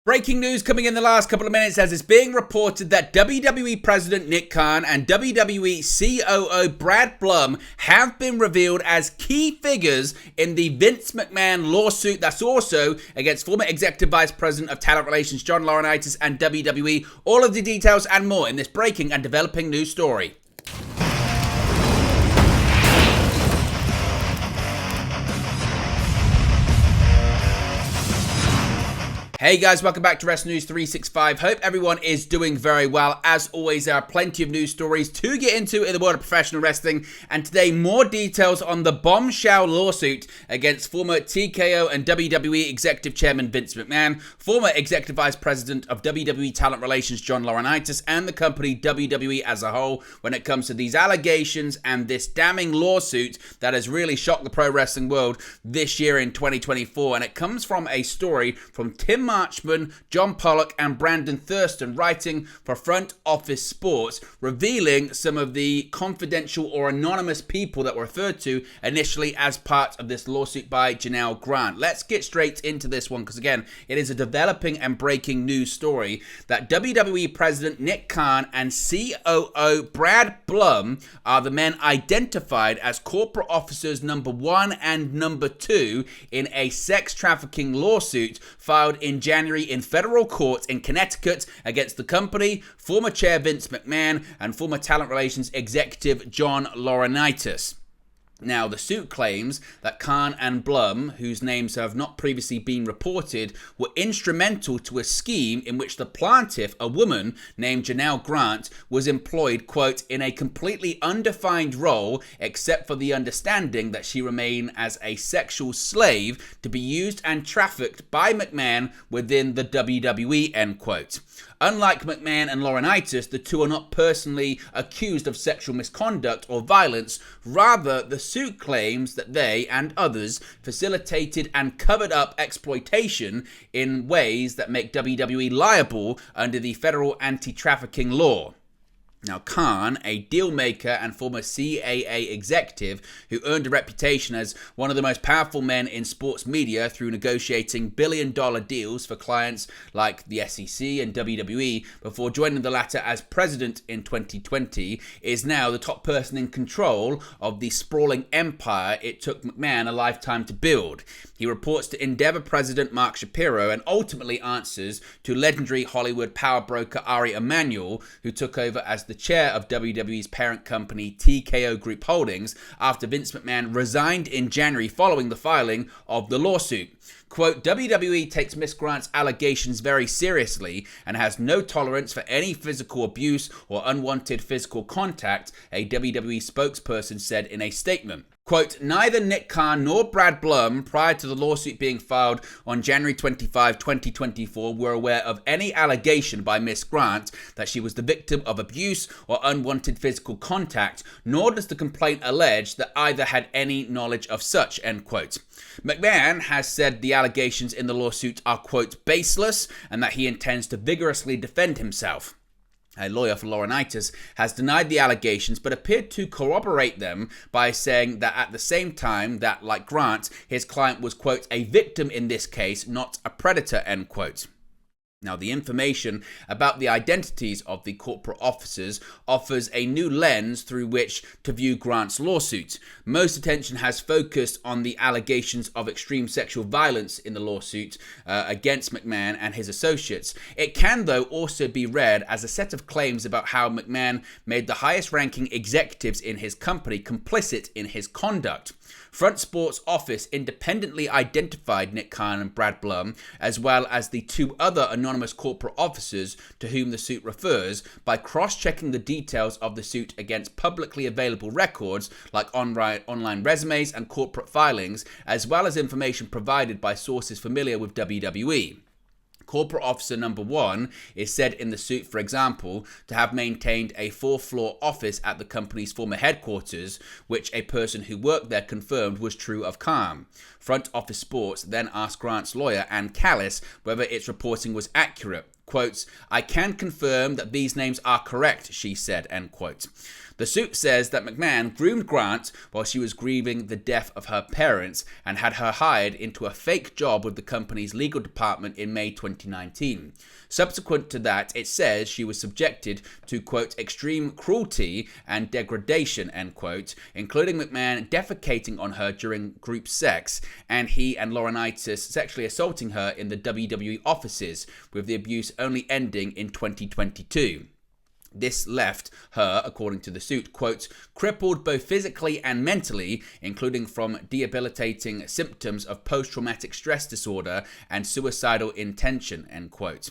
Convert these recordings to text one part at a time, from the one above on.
Breaking news coming in the last couple of minutes as it's being reported that WWE President Nick Khan and WWE COO Brad Blum have been revealed as key figures in the Vince McMahon lawsuit that's also against former Executive Vice President of Talent Relations John Laurinaitis and WWE. All of the details and more in this breaking and developing news story. Hey guys, welcome back to Wrestling News 365. Hope everyone is doing very well. As always, there are plenty of news stories to get into in the world of professional wrestling. And today, more details on the bombshell lawsuit against former TKO and WWE Executive Chairman Vince McMahon, former Executive Vice President of WWE Talent Relations John Laurinaitis, and the company WWE as a whole when it comes to these allegations and this damning lawsuit that has really shocked the pro wrestling world this year in 2024. And it comes from a story from Tim Marchman, John Pollock, and Brandon Thurston, writing for Front Office Sports, revealing some of the confidential or anonymous people that were referred to initially as part of this lawsuit by Janelle Grant. Let's get straight into this one because, again, it is a developing and breaking news story that WWE President Nick Khan and COO Brad Blum are the men identified as corporate officers number 1 and number 2 in a sex trafficking lawsuit filed in January in federal court in Connecticut against the company, former chair Vince McMahon, and former talent relations executive John Laurinaitis. Now, the suit claims that Khan and Blum, whose names have not previously been reported, were instrumental to a scheme in which the plaintiff, a woman named Janelle Grant, was employed, quote, in a completely undefined role except for the understanding that she remained as a sexual slave to be used and trafficked by McMahon within the WWE, end quote. Unlike McMahon and Laurinaitis, the two are not personally accused of sexual misconduct or violence. Rather, the suit claims that they and others facilitated and covered up exploitation in ways that make WWE liable under the federal anti-trafficking law. Now, Khan, a deal maker and former CAA executive who earned a reputation as one of the most powerful men in sports media through negotiating billion-dollar deals for clients like the SEC and WWE before joining the latter as president in 2020, is now the top person in control of the sprawling empire it took McMahon a lifetime to build. He reports to Endeavor president Mark Shapiro and ultimately answers to legendary Hollywood power broker Ari Emanuel, who took over as the chair of WWE's parent company TKO Group Holdings after Vince McMahon resigned in January following the filing of the lawsuit. Quote, WWE takes Miss Grant's allegations very seriously and has no tolerance for any physical abuse or unwanted physical contact, a WWE spokesperson said in a statement. Quote, neither Nick Khan nor Brad Blum, prior to the lawsuit being filed on January 25, 2024, were aware of any allegation by Miss Grant that she was the victim of abuse or unwanted physical contact, nor does the complaint allege that either had any knowledge of such, end quote. McMahon has said the allegations in the lawsuit are, quote, baseless and that he intends to vigorously defend himself. A lawyer for Laurinaitis has denied the allegations but appeared to corroborate them by saying that at the same time that, like Grant, his client was, quote, a victim in this case, not a predator, end quote. Now, the information about the identities of the corporate officers offers a new lens through which to view Grant's lawsuit. Most attention has focused on the allegations of extreme sexual violence in the lawsuit against McMahon and his associates. It can, though, also be read as a set of claims about how McMahon made the highest-ranking executives in his company complicit in his conduct. Front Sports Office independently identified Nick Khan and Brad Blum, as well as the two other anonymous corporate officers to whom the suit refers, by cross-checking the details of the suit against publicly available records like online resumes and corporate filings, as well as information provided by sources familiar with WWE. Corporate officer number 1 is said in the suit, for example, to have maintained a 4th-floor office at the company's former headquarters, which a person who worked there confirmed was true of Khan. Front Office Sports then asked Grant's lawyer, Ann Callis, whether its reporting was accurate. Quotes, I can confirm that these names are correct, she said, end quote. The suit says that McMahon groomed Grant while she was grieving the death of her parents and had her hired into a fake job with the company's legal department in May 2020. 2019. Subsequent to that, it says she was subjected to, quote, extreme cruelty and degradation, end quote, including McMahon defecating on her during group sex, and he and Laurinaitis sexually assaulting her in the WWE offices, with the abuse only ending in 2022. This left her, according to the suit, quote, crippled both physically and mentally, including from debilitating symptoms of post-traumatic stress disorder and suicidal intention, end quote.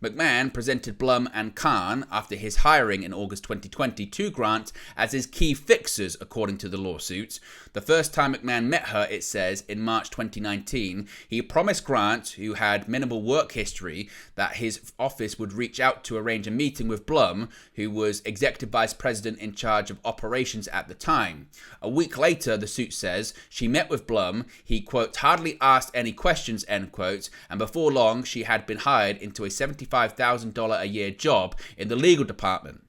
McMahon presented Blum and Khan after his hiring in August 2020 to Grant as his key fixers, according to the lawsuit. The first time McMahon met her, it says, in March 2019, he promised Grant, who had minimal work history, that his office would reach out to arrange a meeting with Blum, who was executive vice president in charge of operations at the time. A week later, the suit says, she met with Blum. He, quote, hardly asked any questions, end quote, and before long, she had been hired into a $75,000 a year job in the legal department.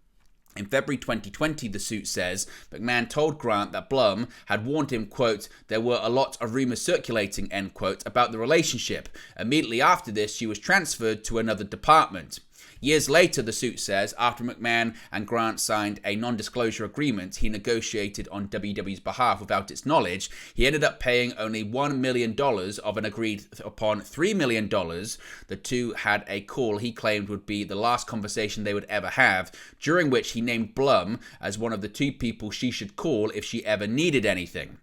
In February 2020, the suit says, McMahon told Grant that Blum had warned him, quote, there were a lot of rumors circulating, end quote, about the relationship. Immediately after this, she was transferred to another department. Years later, the suit says, after McMahon and Grant signed a non-disclosure agreement he negotiated on WWE's behalf without its knowledge, he ended up paying only $1 million of an agreed upon $3 million. The two had a call he claimed would be the last conversation they would ever have, during which he named Blum as one of the two people she should call if she ever needed anything.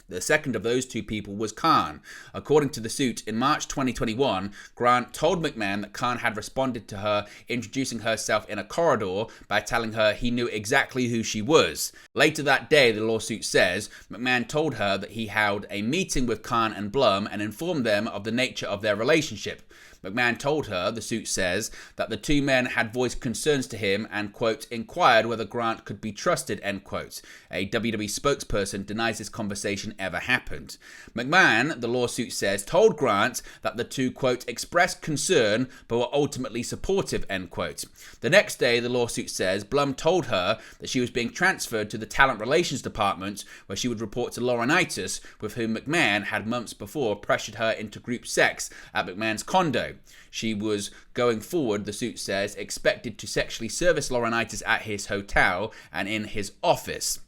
The second of those two people was Khan. According to the suit, in March 2021, Grant told McMahon that Khan had responded to her introducing herself in a corridor by telling her he knew exactly who she was. Later that day, the lawsuit says, McMahon told her that he held a meeting with Khan and Blum and informed them of the nature of their relationship. McMahon told her, the suit says, that the two men had voiced concerns to him and, quote, inquired whether Grant could be trusted, end quote. A WWE spokesperson denies this conversation ever happened. McMahon, the lawsuit says, told Grant that the two, quote, expressed concern but were ultimately supportive, end quote. The next day, the lawsuit says, Blum told her that she was being transferred to the Talent Relations Department, where she would report to Laurinaitis, with whom McMahon had months before pressured her into group sex at McMahon's condo. She was, going forward, the suit says, expected to sexually service Laurinaitis at his hotel and in his office.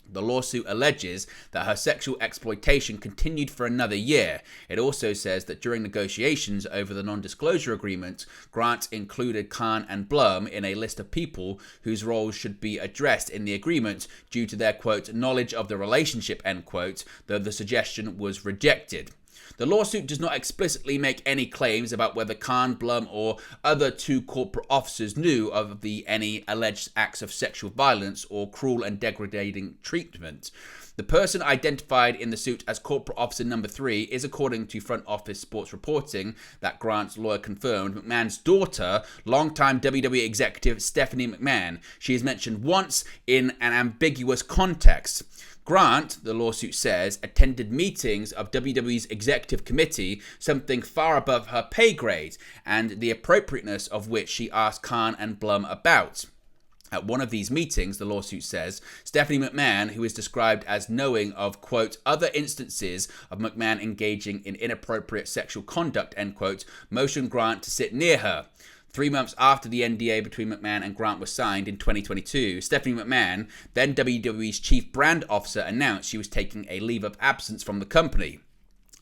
The lawsuit alleges that her sexual exploitation continued for another year. It also says that during negotiations over the non-disclosure agreement, Grant included Khan and Blum in a list of people whose roles should be addressed in the agreement due to their, quote, knowledge of the relationship, end quote, though the suggestion was rejected. The lawsuit does not explicitly make any claims about whether Khan, Blum, or other two corporate officers knew of any alleged acts of sexual violence or cruel and degrading treatment. The person identified in the suit as corporate officer number 3 is, according to Front Office Sports reporting that Grant's lawyer confirmed, McMahon's daughter, longtime WWE executive Stephanie McMahon. She is mentioned once in an ambiguous context. Grant, the lawsuit says, attended meetings of WWE's executive committee, something far above her pay grade, and the appropriateness of which she asked Khan and Blum about. At one of these meetings, the lawsuit says, Stephanie McMahon, who is described as knowing of, quote, other instances of McMahon engaging in inappropriate sexual conduct, end quote, motioned Grant to sit near her. 3 months after the NDA between McMahon and Grant was signed in 2022, Stephanie McMahon, then WWE's chief brand officer, announced she was taking a leave of absence from the company.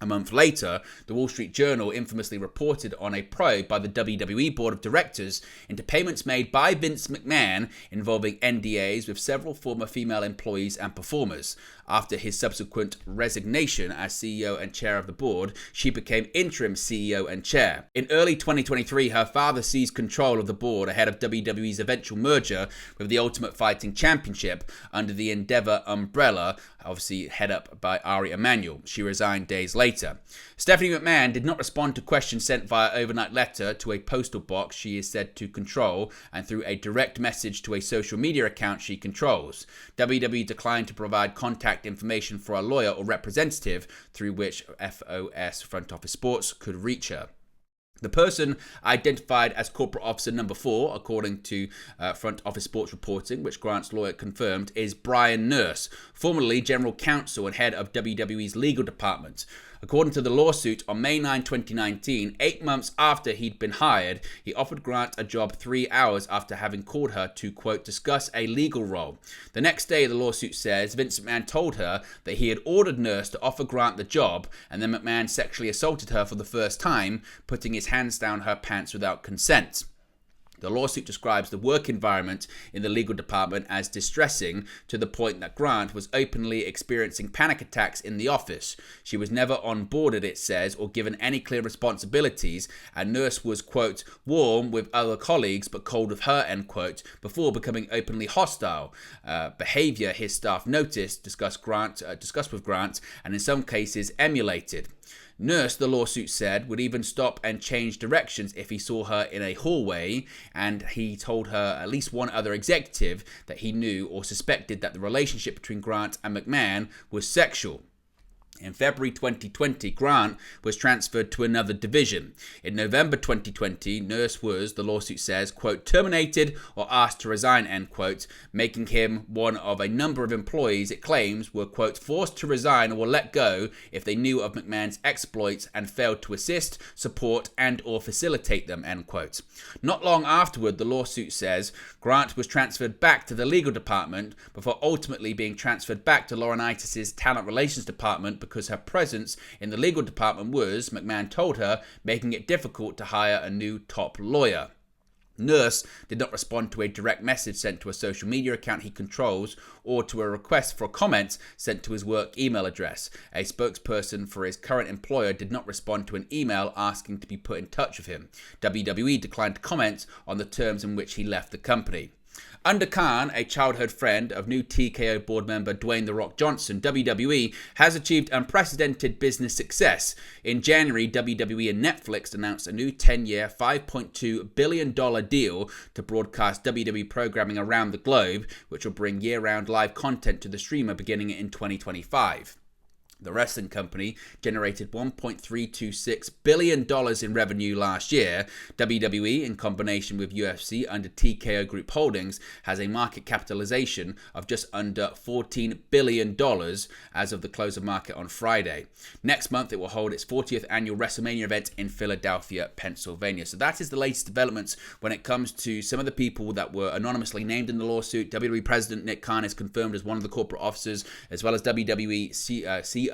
A month later, the Wall Street Journal infamously reported on a probe by the WWE Board of Directors into payments made by Vince McMahon involving NDAs with several former female employees and performers. After his subsequent resignation as CEO and chair of the board, she became interim CEO and chair. In early 2023, her father seized control of the board ahead of WWE's eventual merger with the Ultimate Fighting Championship under the Endeavor umbrella, obviously head up by Ari Emanuel. She resigned days later. Stephanie McMahon did not respond to questions sent via overnight letter to a postal box she is said to control and through a direct message to a social media account she controls. WWE declined to provide contact information for a lawyer or representative through which FOS, Front Office Sports, could reach her. The person identified as corporate officer number 4, according to Front Office Sports reporting, which Grant's lawyer confirmed, is Brian Nurse, formerly general counsel and head of WWE's legal department. According to the lawsuit, on May 9, 2019, 8 months after he'd been hired, he offered Grant a job 3 hours after having called her to, quote, discuss a legal role. The next day, the lawsuit says, Vince McMahon told her that he had ordered Nurse to offer Grant the job, and then McMahon sexually assaulted her for the first time, putting his hands down her pants without consent. The lawsuit describes the work environment in the legal department as distressing, to the point that Grant was openly experiencing panic attacks in the office. She was never onboarded, it says, or given any clear responsibilities, and Nurse was, quote, warm with other colleagues but cold with her, end quote, before becoming openly hostile. Behavior his staff noticed, discussed with Grant, and in some cases emulated. Nurse, the lawsuit said, would even stop and change directions if he saw her in a hallway, and he told her at least one other executive that he knew or suspected that the relationship between Grant and McMahon was sexual. In February 2020, Grant was transferred to another division. In November 2020, Nurse was, the lawsuit says, quote, terminated or asked to resign, end quote, making him one of a number of employees it claims were, quote, forced to resign or were let go if they knew of McMahon's exploits and failed to assist, support, and or facilitate them, end quote. Not long afterward, the lawsuit says, Grant was transferred back to the legal department before ultimately being transferred back to Laurinaitis' talent relations department because her presence in the legal department was, McMahon told her, making it difficult to hire a new top lawyer. Nurse did not respond to a direct message sent to a social media account he controls or to a request for comments sent to his work email address. A spokesperson for his current employer did not respond to an email asking to be put in touch with him. WWE declined to comment on the terms in which he left the company. Under Khan, a childhood friend of new TKO board member Dwayne "The Rock" Johnson, WWE has achieved unprecedented business success. In January, WWE and Netflix announced a new 10-year, $5.2 billion deal to broadcast WWE programming around the globe, which will bring year-round live content to the streamer beginning in 2025. The wrestling company generated $1.326 billion in revenue last year. WWE, in combination with UFC under TKO Group Holdings, has a market capitalization of just under $14 billion as of the close of market on Friday. Next month, it will hold its 40th annual WrestleMania event in Philadelphia, Pennsylvania. So that is the latest developments when it comes to some of the people that were anonymously named in the lawsuit. WWE President Nick Khan is confirmed as one of the corporate officers, as well as WWE COO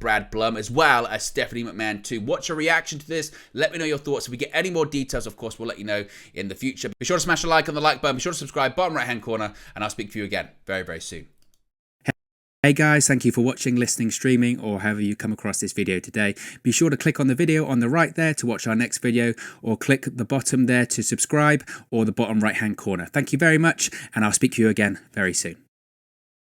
Brad Blum, as well as Stephanie McMahon too. What's your reaction to this? Let me know your thoughts. If we get any more details, of course, we'll let you know in the future. Be sure to smash a like on the like button. Be sure to subscribe, bottom right hand corner, and I'll speak to you again very, very soon. Hey guys, thank you for watching, listening, streaming, or however you come across this video today. Be sure to click on the video on the right there to watch our next video, or click the bottom there to subscribe, or the bottom right hand corner. Thank you very much, and I'll speak to you again very soon.